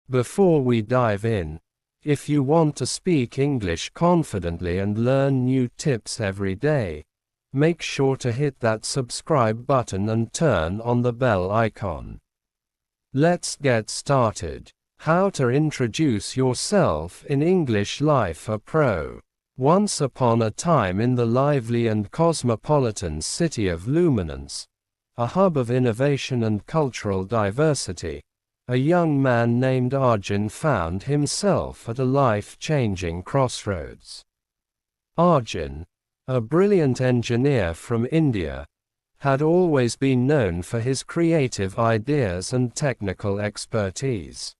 Before we dive in, if you want to speak English confidently and learn new tips every day, make sure to hit that subscribe button and turn on the bell icon. Let's get started. How to introduce yourself in English Life a Pro. Once upon a time in the lively and cosmopolitan city of Luminance, a hub of innovation and cultural diversity, a young man named Arjun found himself at a life-changing crossroads. Arjun, a brilliant engineer from India, had always been known for his creative ideas and technical expertise.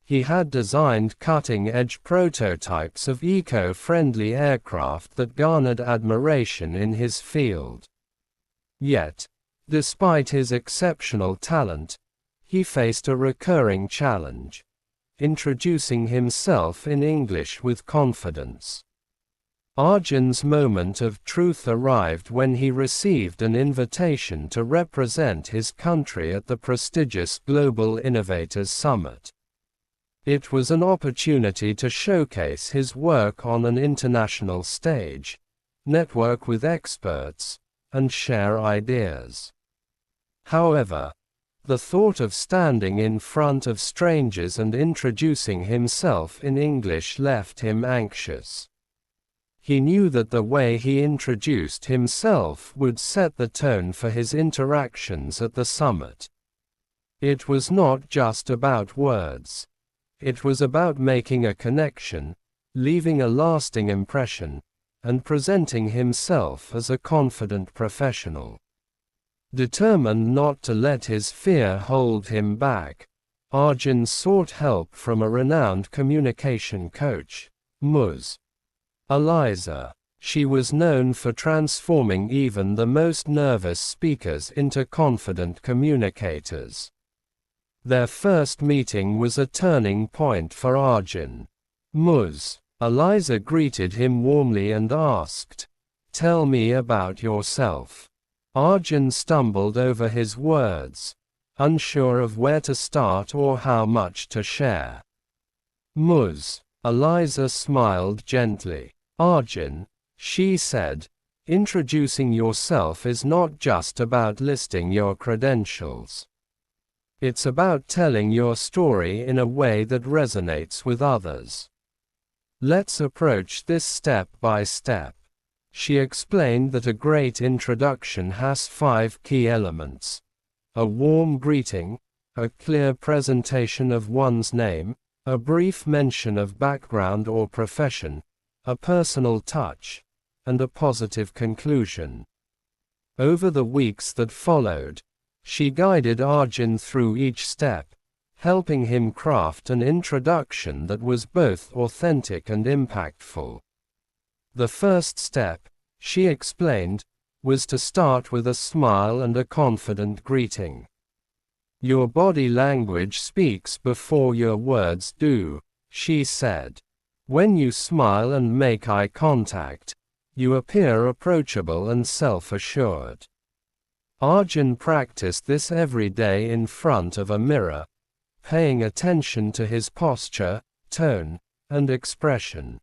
He had designed cutting-edge prototypes of eco-friendly aircraft that garnered admiration in his field. Yet, despite his exceptional talent, he faced a recurring challenge: introducing himself in English with confidence. Arjun's moment of truth arrived when he received an invitation to represent his country at the prestigious Global Innovators Summit. It was an opportunity to showcase his work on an international stage, network with experts, and share ideas. However, the thought of standing in front of strangers and introducing himself in English left him anxious. He knew that the way he introduced himself would set the tone for his interactions at the summit. It was not just about words. It was about making a connection, leaving a lasting impression, and presenting himself as a confident professional. Determined not to let his fear hold him back, Arjun sought help from a renowned communication coach, Ms. Eliza. She was known for transforming even the most nervous speakers into confident communicators. Their first meeting was a turning point for Arjun. Ms. Eliza greeted him warmly and asked, "Tell me about yourself." Arjun stumbled over his words, unsure of where to start or how much to share. Ms. Eliza smiled gently. "Arjun," she said, "introducing yourself is not just about listing your credentials. It's about telling your story in a way that resonates with others. Let's approach this step by step." She explained that a great introduction has 5 key elements: a warm greeting, a clear presentation of one's name, a brief mention of background or profession, a personal touch, and a positive conclusion. Over the weeks that followed, she guided Arjun through each step, helping him craft an introduction that was both authentic and impactful. The first step, she explained, was to start with a smile and a confident greeting. "Your body language speaks before your words do," she said. "When you smile and make eye contact, you appear approachable and self-assured." Arjun practiced this every day in front of a mirror, paying attention to his posture, tone, and expression.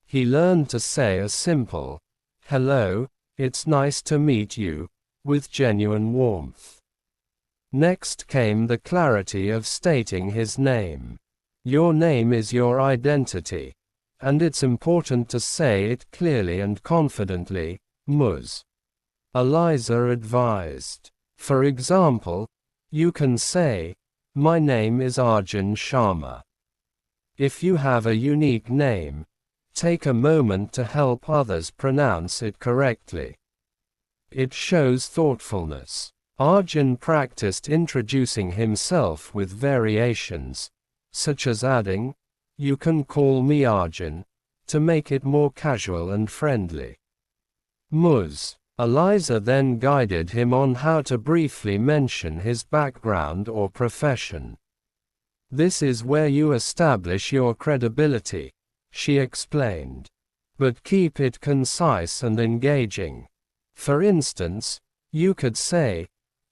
He learned to say a simple, "Hello, it's nice to meet you," with genuine warmth. Next came the clarity of stating his name. Your name is your identity, and it's important to say it clearly and confidently, Ms. Eliza advised. For example, you can say, "My name is Arjun Sharma." If you have a unique name, take a moment to help others pronounce it correctly. It shows thoughtfulness. Arjun practiced introducing himself with variations, such as adding, "You can call me Arjun," to make it more casual and friendly. Ms. Eliza then guided him on how to briefly mention his background or profession. "This is where you establish your credibility," she explained. "But keep it concise and engaging. For instance, you could say,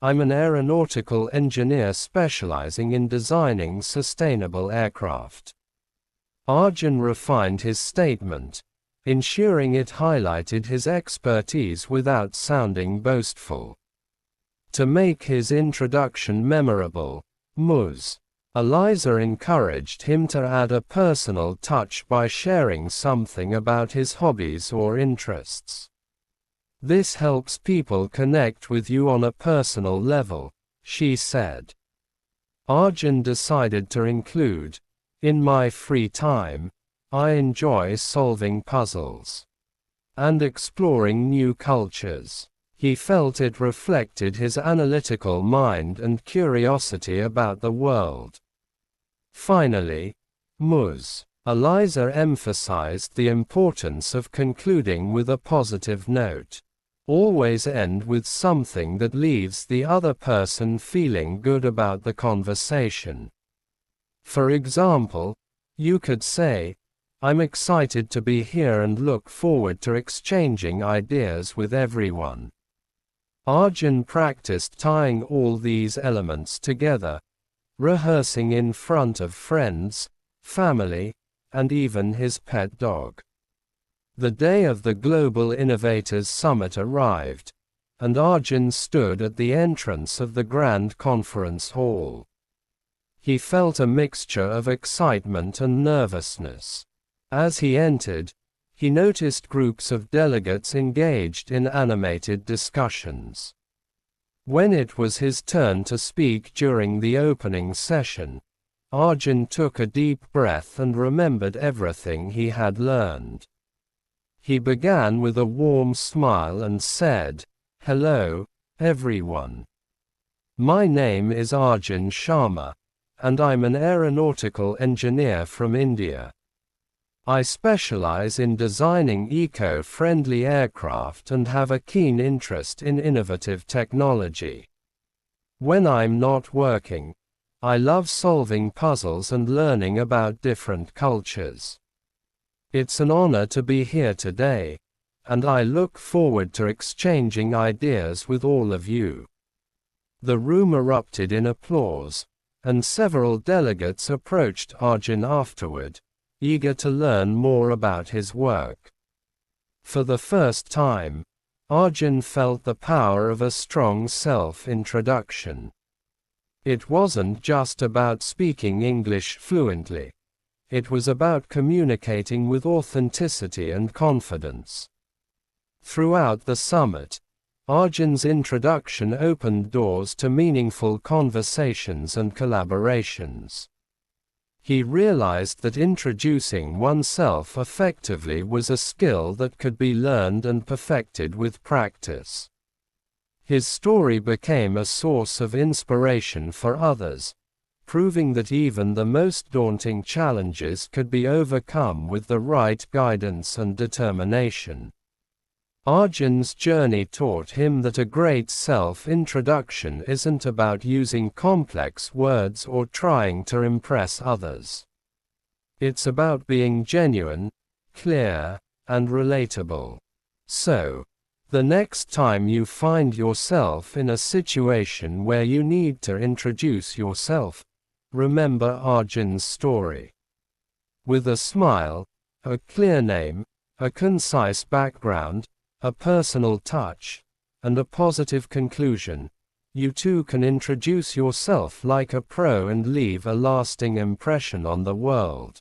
I'm an aeronautical engineer specializing in designing sustainable aircraft. Arjun refined his statement, ensuring it highlighted his expertise without sounding boastful. To make his introduction memorable, Ms. Eliza encouraged him to add a personal touch by sharing something about his hobbies or interests. This helps people connect with you on a personal level, she said. Arjun decided to include, "In my free time, I enjoy solving puzzles and exploring new cultures." He felt it reflected his analytical mind and curiosity about the world. Finally, Ms. Eliza emphasized the importance of concluding with a positive note. Always end with something that leaves the other person feeling good about the conversation. For example, you could say, "I'm excited to be here and look forward to exchanging ideas with everyone." Arjun practiced tying all these elements together, rehearsing in front of friends, family, and even his pet dog. The day of the Global Innovators Summit arrived, and Arjun stood at the entrance of the Grand Conference Hall. He felt a mixture of excitement and nervousness. As he entered, he noticed groups of delegates engaged in animated discussions. When it was his turn to speak during the opening session, Arjun took a deep breath and remembered everything he had learned. He began with a warm smile and said, "Hello, everyone. My name is Arjun Sharma, and I'm an aeronautical engineer from India. I specialize in designing eco-friendly aircraft and have a keen interest in innovative technology. When I'm not working, I love solving puzzles and learning about different cultures. It's an honor to be here today, and I look forward to exchanging ideas with all of you." The room erupted in applause, and several delegates approached Arjun afterward, eager to learn more about his work. For the first time, Arjun felt the power of a strong self-introduction. It wasn't just about speaking English fluently. It was about communicating with authenticity and confidence. Throughout the summit, Arjun's introduction opened doors to meaningful conversations and collaborations. He realized that introducing oneself effectively was a skill that could be learned and perfected with practice. His story became a source of inspiration for others, proving that even the most daunting challenges could be overcome with the right guidance and determination. Arjun's journey taught him that a great self-introduction isn't about using complex words or trying to impress others. It's about being genuine, clear, and relatable. So, the next time you find yourself in a situation where you need to introduce yourself, remember Arjun's story. With a smile, a clear name, a concise background, a personal touch, and a positive conclusion, you too can introduce yourself like a pro and leave a lasting impression on the world.